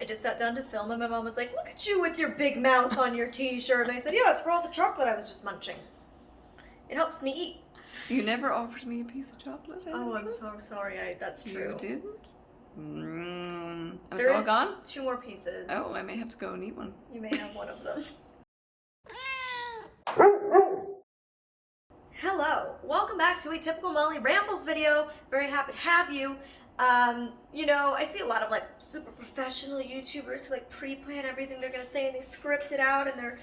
just sat down to film, and my mom was like, look at you with your big mouth on your t-shirt. And I said, yeah, it's for all the chocolate I was just munching. It helps me eat. You never offered me a piece of chocolate? Oh, I'm so sorry. That's true. You didn't? And it's There's all gone? 2 more pieces. Oh, I may have to go and eat one. You may have one of them. Hello, welcome back to a typical Molly Rambles video. Very happy to have you. You know, I see a lot of like super professional YouTubers who like pre-plan everything they're gonna say and they script it out and they're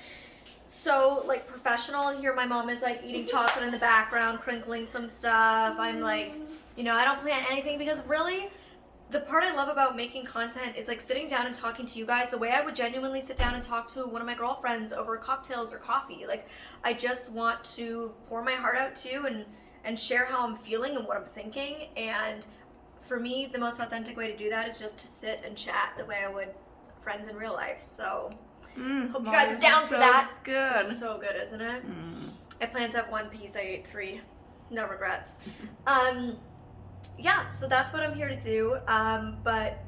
so like professional. And here my mom is like eating chocolate in the background, crinkling some stuff. I'm like, you know, I don't plan anything because really the part I love about making content is like sitting down and talking to you guys the way I would genuinely sit down and talk to one of my girlfriends over cocktails or coffee. Like I just want to pour my heart out to you and share how I'm feeling and what I'm thinking. And for me, the most authentic way to do that is just to sit and chat the way I would friends in real life. So hope you guys are down for that. Good. It's so good, isn't it? I plan to have 1 piece. I ate 3. No regrets. Yeah, so that's what I'm here to do. But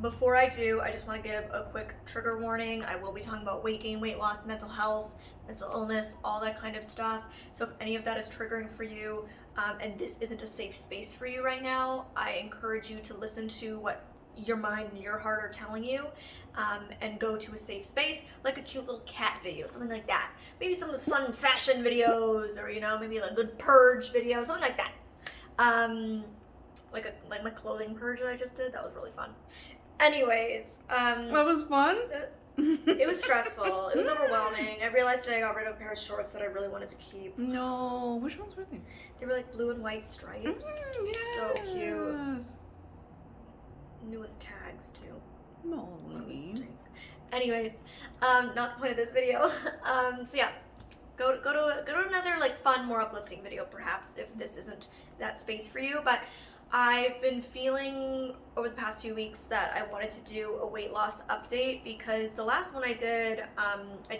before I do, I just want to give a quick trigger warning. I will be talking about weight gain, weight loss, mental health, mental illness, all that kind of stuff. So if any of that is triggering for you, and this isn't a safe space for you right now, I encourage you to listen to what your mind and your heart are telling you, and go to a safe space, like a cute little cat video, something like that. Maybe some fun fashion videos, or you know, maybe like a good purge video, something like that. Like my clothing purge that I just did, that was really fun. Anyways, That was fun? It was stressful. It was overwhelming. I realized today I got rid of a pair of shorts that I really wanted to keep. No, which ones were they? They were like blue and white stripes. So cute. New with tags too. Molly. Anyways, not the point of this video. So yeah, go to another like fun, more uplifting video perhaps if this isn't that space for you. But I've been feeling over the past few weeks that I wanted to do a weight loss update because the last one I did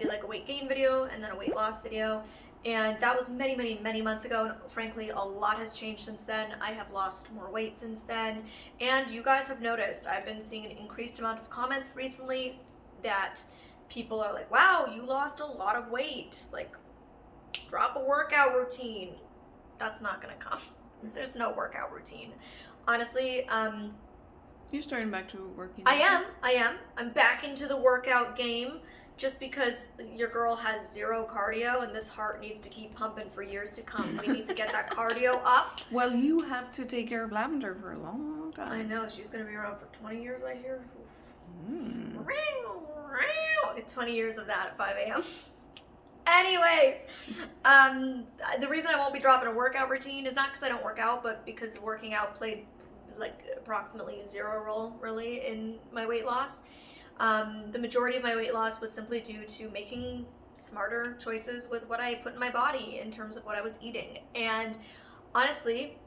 like a weight gain video and then a weight loss video, and that was many months ago, and frankly a lot has changed since then. I have lost more weight since then, and you guys have noticed I've been seeing an increased amount of comments recently that people are like, wow, you lost a lot of weight, like drop a workout routine. That's not gonna come. There's no workout routine. Honestly, You're starting back to working. I am. I'm back into the workout game just because your girl has 0 cardio and this heart needs to keep pumping for years to come. We need to get that cardio up. Well, you have to take care of Lavender for a long time. I know, she's gonna be around for 20 years, I hear. 20 years of that at 5 a.m. Anyways, the reason I won't be dropping a workout routine is not because I don't work out, but because working out played like approximately 0 role really in my weight loss. The majority of my weight loss was simply due to making smarter choices with what I put in my body in terms of what I was eating. And honestly,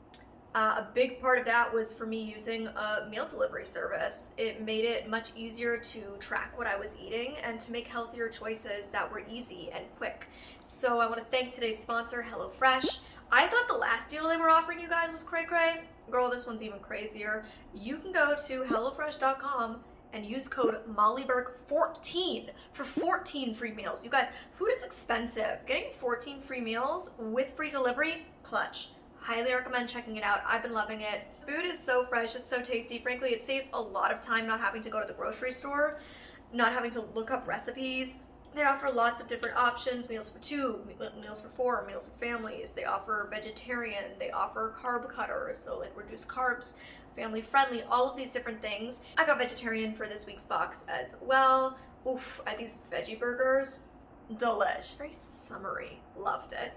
a big part of that was for me using a meal delivery service. It made it much easier to track what I was eating and to make healthier choices that were easy and quick. So I want to thank today's sponsor, HelloFresh. I thought the last deal they were offering you guys was cray-cray. Girl, this one's even crazier. You can go to HelloFresh.com and use code MollyBerg14 for 14 free meals. You guys, food is expensive. Getting 14 free meals with free delivery, clutch. Highly recommend checking it out. I've been loving it. Food is so fresh, it's so tasty. Frankly, it saves a lot of time not having to go to the grocery store, not having to look up recipes. They offer lots of different options, meals for 2, meals for 4, meals for families. They offer vegetarian, they offer carb cutters, so like reduced carbs, family friendly, all of these different things. I got vegetarian for this week's box as well. Oof, I had these veggie burgers. Delish, very summery, loved it.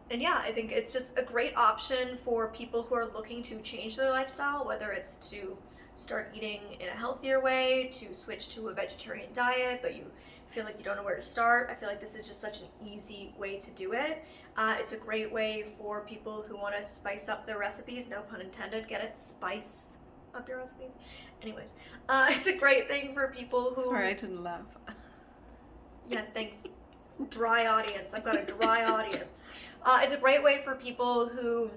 And yeah, I think it's just a great option for people who are looking to change their lifestyle, whether it's to start eating in a healthier way, to switch to a vegetarian diet, but you feel like you don't know where to start. I feel like this is just such an easy way to do it. It's a great way for people who want to spice up their recipes, no pun intended, get it, spice up your recipes. Anyways, it's a great thing for people who... Sorry, I didn't laugh. Yeah, thanks. Dry audience. I've got a dry audience. It's a great way for people who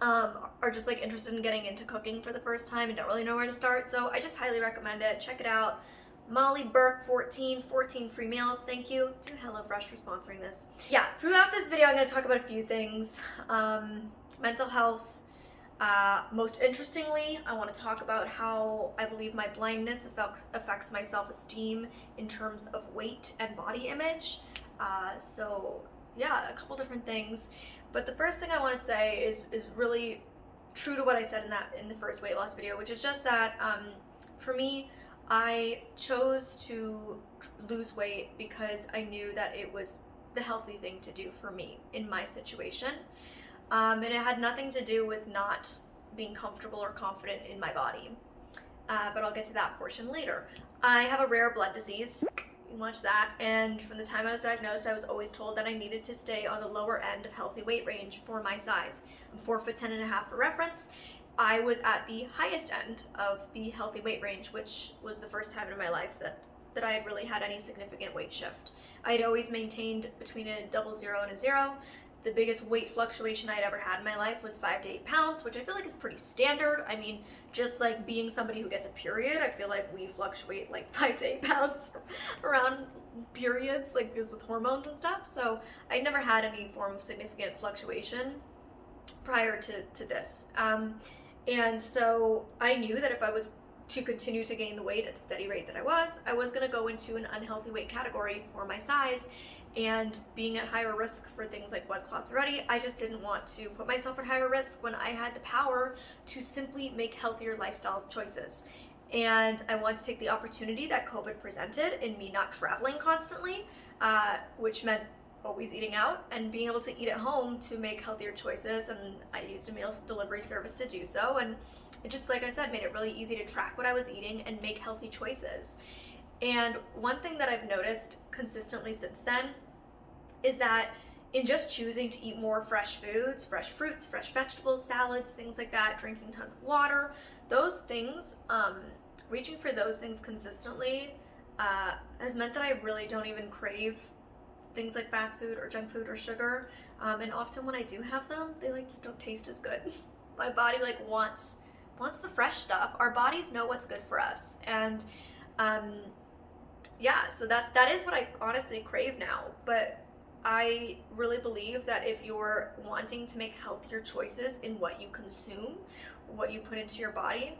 are just like interested in getting into cooking for the first time and don't really know where to start. So I just highly recommend it. Check it out. Molly Burke 14 free meals. Thank you to HelloFresh for sponsoring this. Yeah, throughout this video I'm going to talk about a few things. Mental health. Most interestingly, I want to talk about how I believe my blindness affects my self-esteem in terms of weight and body image. So yeah, a couple different things. But the first thing I want to say is really true to what I said in the first weight loss video, which is just that for me, I chose to lose weight because I knew that it was the healthy thing to do for me in my situation. And it had nothing to do with not being comfortable or confident in my body. But I'll get to that portion later. I have a rare blood disease. You can watch that. And from the time I was diagnosed, I was always told that I needed to stay on the lower end of healthy weight range for my size. I'm 4'10.5" for reference. I was at the highest end of the healthy weight range, which was the first time in my life that I had really had any significant weight shift. I had always maintained between a 00 and a 0. The biggest weight fluctuation I'd ever had in my life was 5 to 8 pounds, which I feel like is pretty standard. I mean, just like being somebody who gets a period, I feel like we fluctuate like 5 to 8 pounds around periods, like just with hormones and stuff. So I never had any form of significant fluctuation prior to this. And so I knew that if I was to continue to gain the weight at the steady rate that I was going to go into an unhealthy weight category for my size. And being at higher risk for things like blood clots already, I just didn't want to put myself at higher risk when I had the power to simply make healthier lifestyle choices. And I wanted to take the opportunity that COVID presented in me not traveling constantly, which meant always eating out and being able to eat at home to make healthier choices. And I used a meal delivery service to do so. And it just, like I said, made it really easy to track what I was eating and make healthy choices. And one thing that I've noticed consistently since then is that in just choosing to eat more fresh foods, fresh fruits, fresh vegetables, salads, things like that, drinking tons of water, those things, reaching for those things consistently has meant that I really don't even crave things like fast food or junk food or sugar. And often when I do have them, they like just don't taste as good. My body like wants the fresh stuff. Our bodies know what's good for us. And yeah, so that is what I honestly crave now. But I really believe that if you're wanting to make healthier choices in what you consume, what you put into your body,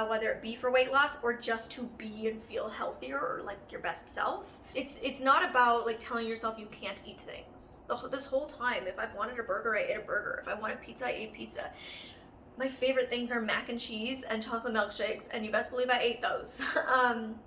whether it be for weight loss or just to be and feel healthier or like your best self, it's not about like telling yourself you can't eat things. This whole time, if I've wanted a burger, I ate a burger. If I wanted pizza, I ate pizza. My favorite things are mac and cheese and chocolate milkshakes, and you best believe I ate those.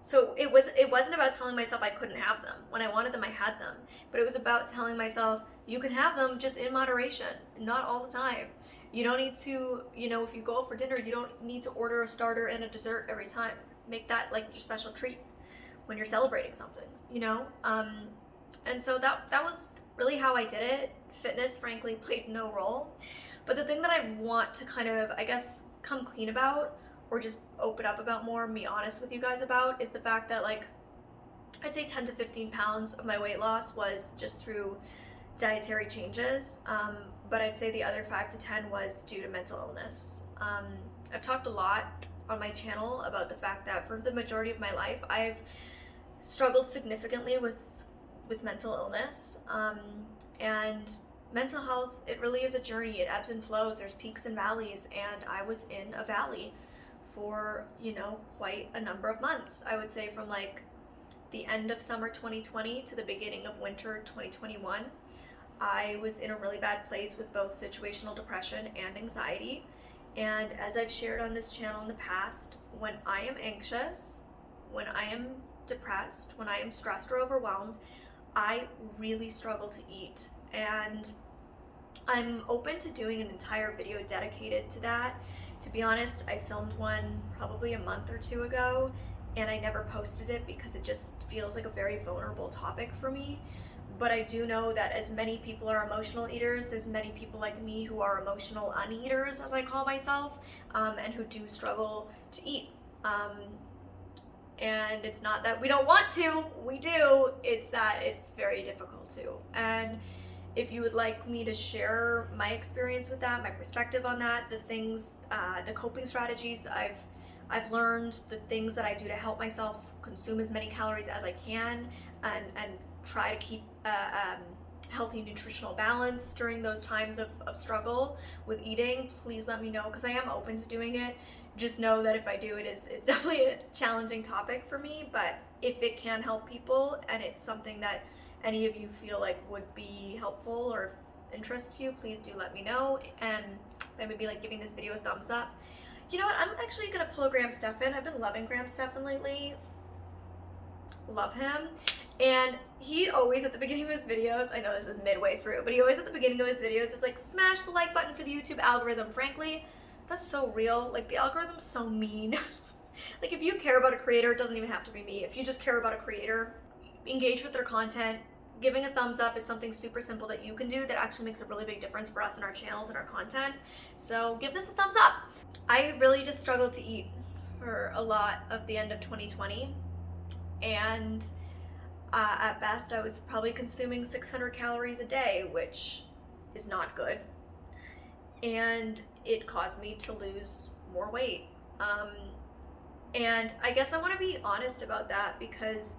So it wasn't about telling myself I couldn't have them. When I wanted them, I had them. But it was about telling myself, you can have them just in moderation, not all the time. You don't need to, if you go out for dinner, you don't need to order a starter and a dessert every time. Make that like your special treat when you're celebrating something, And so that was really how I did it. Fitness, frankly, played no role. But the thing that I want to kind of, I guess, come clean about or just open up about more, be honest with you guys about, is the fact that like, I'd say 10 to 15 pounds of my weight loss was just through dietary changes. But I'd say the other 5 to 10 was due to mental illness. I've talked a lot on my channel about the fact that for the majority of my life, I've struggled significantly with mental illness. And mental health, it really is a journey. It ebbs and flows. There's peaks and valleys, and I was in a valley for, quite a number of months. I would say from like the end of summer 2020 to the beginning of winter 2021, I was in a really bad place with both situational depression and anxiety. And as I've shared on this channel in the past, when I am anxious, when I am depressed, when I am stressed or overwhelmed, I really struggle to eat. And I'm open to doing an entire video dedicated to that. To be honest, I filmed one probably a month or two ago, and I never posted it because it just feels like a very vulnerable topic for me. But I do know that as many people are emotional eaters, there's many people like me who are emotional uneaters, as I call myself, and who do struggle to eat. And it's not that we don't want to, we do, it's that it's very difficult to. And if you would like me to share my experience with that, my perspective on that, the things, the coping strategies I've learned, the things that I do to help myself consume as many calories as I can, and try to keep healthy nutritional balance during those times of struggle with eating, please let me know, because I am open to doing it. Just know that if I do it, it's definitely a challenging topic for me, but if it can help people and it's something that any of you feel like would be helpful or interest to you, please do let me know, and maybe like giving this video a thumbs up. You know what, I'm actually gonna pull Graham Stephan. I've been loving Graham Stephan lately. Love him. And he always, at the beginning of his videos, I know this is midway through, but he always at the beginning of his videos is like, smash the like button for the YouTube algorithm. Frankly, that's so real. Like, the algorithm's so mean. Like, if you care about a creator, it doesn't even have to be me. If you just care about a creator, engage with their content. Giving a thumbs up is something super simple that you can do that actually makes a really big difference for us in our channels and our content. So give this a thumbs up. I really just struggled to eat for a lot of the end of 2020. And at best, I was probably consuming 600 calories a day, which is not good. And it caused me to lose more weight. And I guess I want to be honest about that, because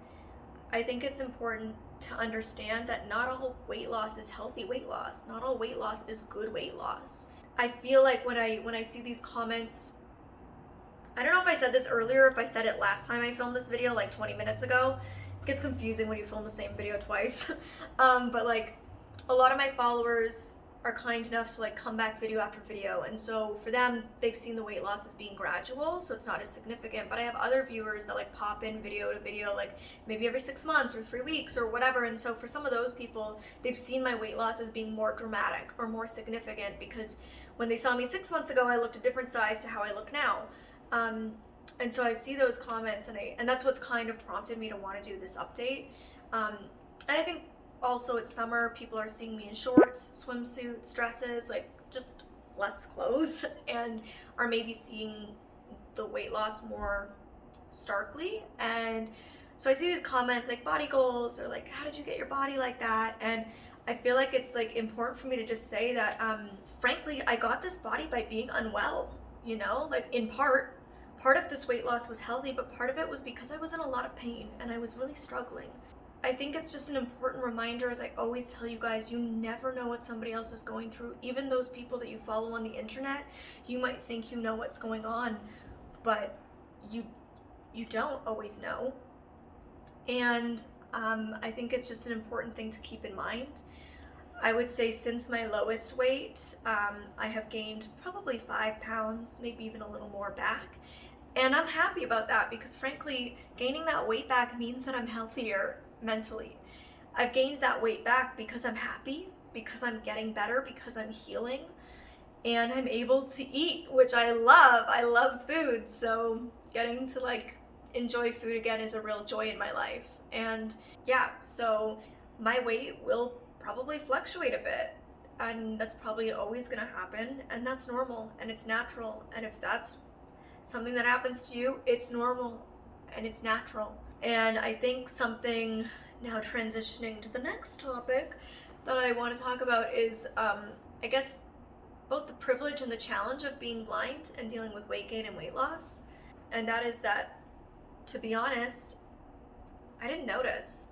I think it's important to understand that not all weight loss is healthy weight loss. Not all weight loss is good weight loss. I feel like when I see these comments, I don't know if I said this earlier, if I said it last time I filmed this video, like 20 minutes ago. It gets confusing when you film the same video twice. But like, a lot of my followers are kind enough to like come back video after video, and so for them, they've seen the weight loss as being gradual, so it's not as significant. But I have other viewers that like pop in video to video, like maybe every 6 months or 3 weeks or whatever, and so for some of those people, they've seen my weight loss as being more dramatic or more significant, because when they saw me 6 months ago, I looked a different size to how I look now. And so I see those comments, and that's what's kind of prompted me to want to do this update. And I think also it's summer, people are seeing me in shorts, swimsuits, dresses, like just less clothes, and are maybe seeing the weight loss more starkly. And so I see these comments like body goals, or like, how did you get your body like that? And I feel like it's like important for me to just say that, frankly, I got this body by being unwell, you know, like in part of this weight loss was healthy, but part of it was because I was in a lot of pain and I was really struggling. I think it's just an important reminder, as I always tell you guys, you never know what somebody else is going through. Even those people that you follow on the internet, you might think you know what's going on, but you don't always know. And I think it's just an important thing to keep in mind. I would say since my lowest weight, I have gained probably 5 pounds, maybe even a little more back. And I'm happy about that, because frankly, gaining that weight back means that I'm healthier mentally. I've gained that weight back because I'm happy, because I'm getting better, because I'm healing, and I'm able to eat, which I love. I love food, so getting to like enjoy food again is a real joy in my life. And yeah, so my weight will probably fluctuate a bit, and that's probably always gonna happen, and that's normal and it's natural. And if that's something that happens to you, it's normal and it's natural. And I think something, now transitioning to the next topic that I want to talk about is, I guess, both the privilege and the challenge of being blind and dealing with weight gain and weight loss. And that is that, to be honest, I didn't notice.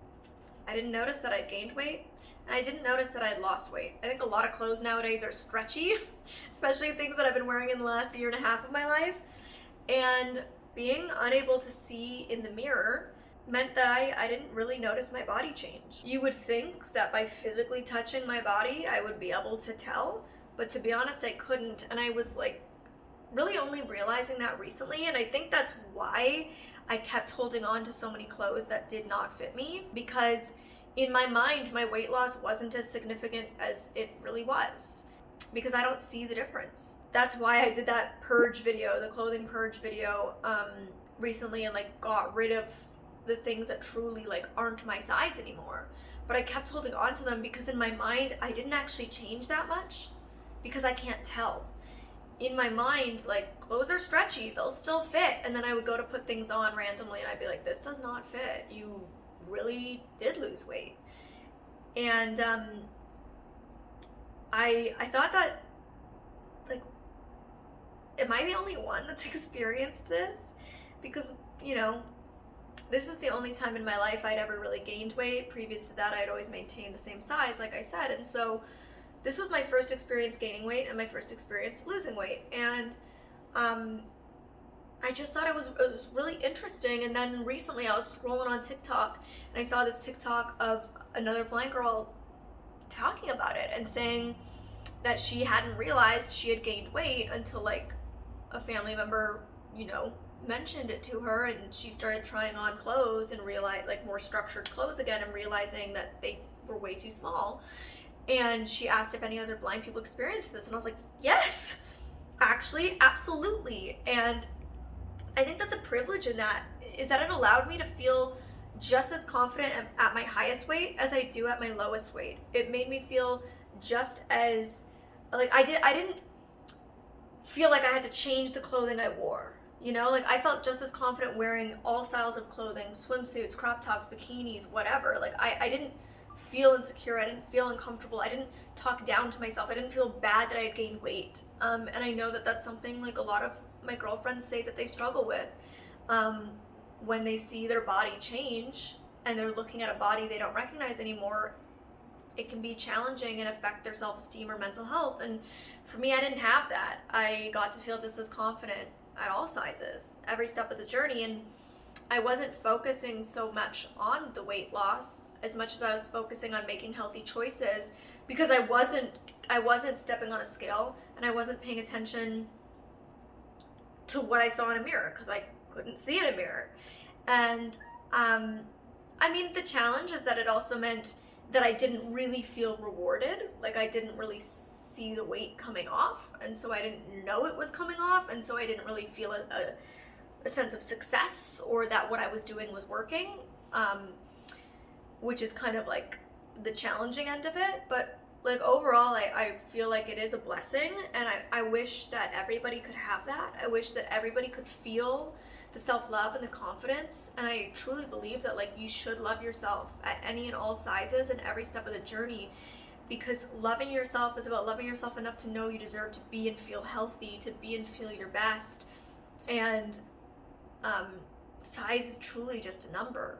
I didn't notice that I'd gained weight, and I didn't notice that I'd lost weight. I think a lot of clothes nowadays are stretchy, especially things that I've been wearing in the last year and a half of my life. And being unable to see in the mirror meant that I didn't really notice my body change. You would think that by physically touching my body, I would be able to tell, but to be honest, I couldn't. And I was like really only realizing that recently, and I think that's why I kept holding on to so many clothes that did not fit me, because in my mind, my weight loss wasn't as significant as it really was, because I don't see the difference. That's why I did that purge video, the clothing purge video, recently, and like got rid of the things that truly like aren't my size anymore. But I kept holding on to them because in my mind, I didn't actually change that much, because I can't tell. In my mind, like, clothes are stretchy, they'll still fit. And then I would go to put things on randomly and I'd be like, this does not fit. You really did lose weight. And I thought that, like, am I the only one that's experienced this? Because, you know, this is the only time in my life I'd ever really gained weight. Previous to that, I'd always maintained the same size, like I said. And so this was my first experience gaining weight and my first experience losing weight. And I just thought it was really interesting. And then recently I was scrolling on TikTok and I saw this TikTok of another blind girl talking about it and saying that she hadn't realized she had gained weight until like a family member, you know, mentioned it to her, and she started trying on clothes and realized, like, more structured clothes again, and realizing that they were way too small. And she asked if any other blind people experienced this, and I was like, yes, actually, absolutely. And I think that the privilege in that is that it allowed me to feel just as confident at my highest weight as I do at my lowest weight. It made me feel just as, like, I didn't feel like I had to change the clothing I wore. You know, like, I felt just as confident wearing all styles of clothing, swimsuits, crop tops, bikinis, whatever. Like, I didn't feel insecure. I didn't feel uncomfortable. I didn't talk down to myself. I didn't feel bad that I had gained weight. And I know that that's something, like, a lot of my girlfriends say that they struggle with. When they see their body change and they're looking at a body they don't recognize anymore, it can be challenging and affect their self-esteem or mental health. And for me, I didn't have that. I got to feel just as confident at all sizes, every step of the journey. And I wasn't focusing so much on the weight loss as much as I was focusing on making healthy choices, because I wasn't stepping on a scale and I wasn't paying attention to what I saw in a mirror, because I couldn't see in a mirror. And I mean, the challenge is that it also meant that I didn't really feel rewarded. Like, I didn't really see the weight coming off, and so I didn't know it was coming off, and so I didn't really feel a sense of success or that what I was doing was working, which is kind of like the challenging end of it. But like, overall, I feel like it is a blessing, and I wish that everybody could have that. I wish that everybody could feel the self-love and the confidence, and I truly believe that, like, you should love yourself at any and all sizes and every step of the journey, because loving yourself is about loving yourself enough to know you deserve to be and feel healthy, to be and feel your best. And size is truly just a number.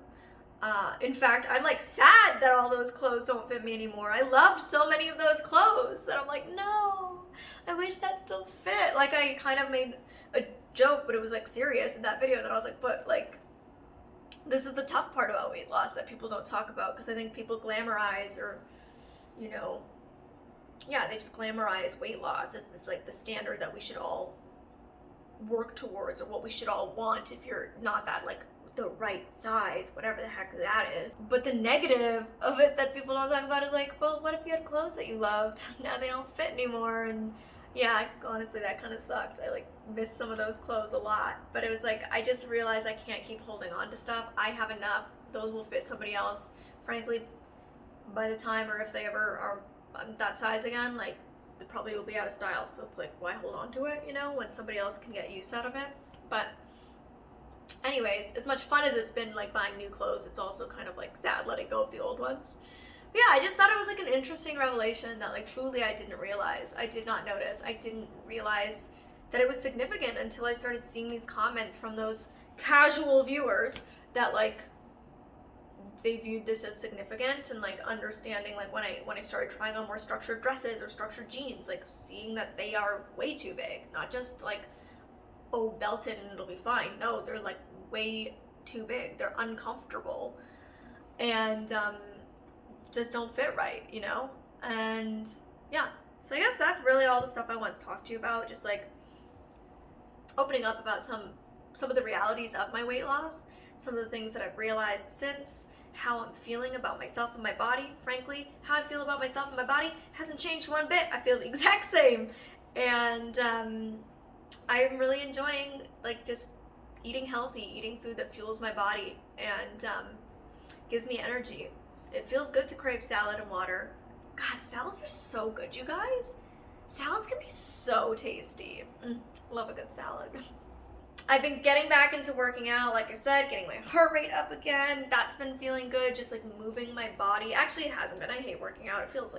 In fact, I'm like sad that all those clothes don't fit me anymore. I loved so many of those clothes that I'm like, no, I wish that still fit. Like, I kind of made a joke, but it was like serious in that video, that I was like, but like, this is the tough part about weight loss that people don't talk about, because I think people glamorize, or, you know, yeah, they just glamorize weight loss as this, like, the standard that we should all work towards, or what we should all want if you're not that, like, the right size, whatever the heck that is. But the negative of it that people don't talk about is like, well, what if you had clothes that you loved? Now they don't fit anymore. And yeah, honestly, that kind of sucked. I like missed some of those clothes a lot, but it was like, I just realized I can't keep holding on to stuff. I have enough. Those will fit somebody else. Frankly, by the time, or if they ever are that size again, like, it probably will be out of style. So it's like, why hold on to it, you know, when somebody else can get use out of it? But anyways, as much fun as it's been, like, buying new clothes, it's also kind of like sad letting go of the old ones. But yeah, I just thought it was like an interesting revelation that, like, truly I didn't realize. I did not notice. I didn't realize that it was significant until I started seeing these comments from those casual viewers that, like, they viewed this as significant, and, like, understanding, like, when I started trying on more structured dresses or structured jeans, like, seeing that they are way too big, not just like, oh, belted and it'll be fine. No, they're like way too big. They're uncomfortable and just don't fit right, you know? And yeah, so I guess that's really all the stuff I want to talk to you about, just like opening up about some of the realities of my weight loss, some of the things that I've realized since, how I'm feeling about myself and my body. Frankly, how I feel about myself and my body hasn't changed one bit. I feel the exact same. And I'm really enjoying, like, just eating healthy, eating food that fuels my body and gives me energy. It feels good to crave salad and water. God, salads are so good, you guys. Salads can be so tasty. Love a good salad. I've been getting back into working out, like I said, getting my heart rate up again. That's been feeling good, just like moving my body. Actually, it hasn't been. I hate working out. It feels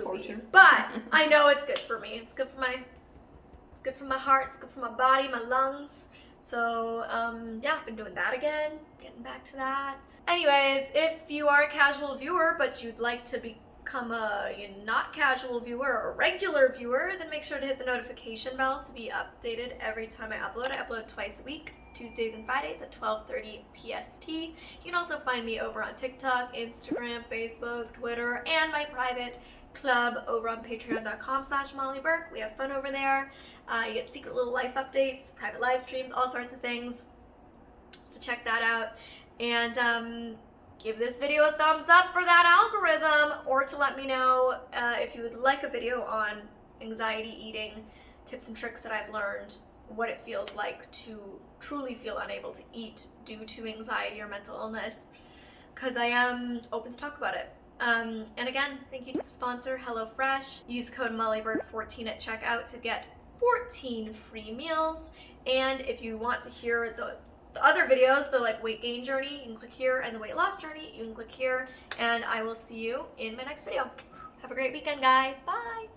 poopy. Torture. But I know it's good for me. It's good for my heart, it's good for my body, my lungs. So, yeah, I've been doing that again, getting back to that. Anyways, if you are a casual viewer, but you'd like to become a not casual viewer or a regular viewer, then make sure to hit the notification bell to be updated every time I upload. I upload twice a week, Tuesdays and Fridays at 12:30 PST. You can also find me over on TikTok, Instagram, Facebook, Twitter, and my private club over on patreon.com/MollyBurke. We have fun over there. You get secret little life updates, private live streams, all sorts of things. So check that out. And give this video a thumbs up for that algorithm, or to let me know if you would like a video on anxiety eating, tips and tricks that I've learned, what it feels like to truly feel unable to eat due to anxiety or mental illness, because I am open to talk about it. And again, thank you to the sponsor, HelloFresh. Use code MollyBurke14 at checkout to get 14 free meals. And if you want to hear the other videos, the like weight gain journey, you can click here, and the weight loss journey, you can click here, and I will see you in my next video. Have a great weekend, guys. Bye.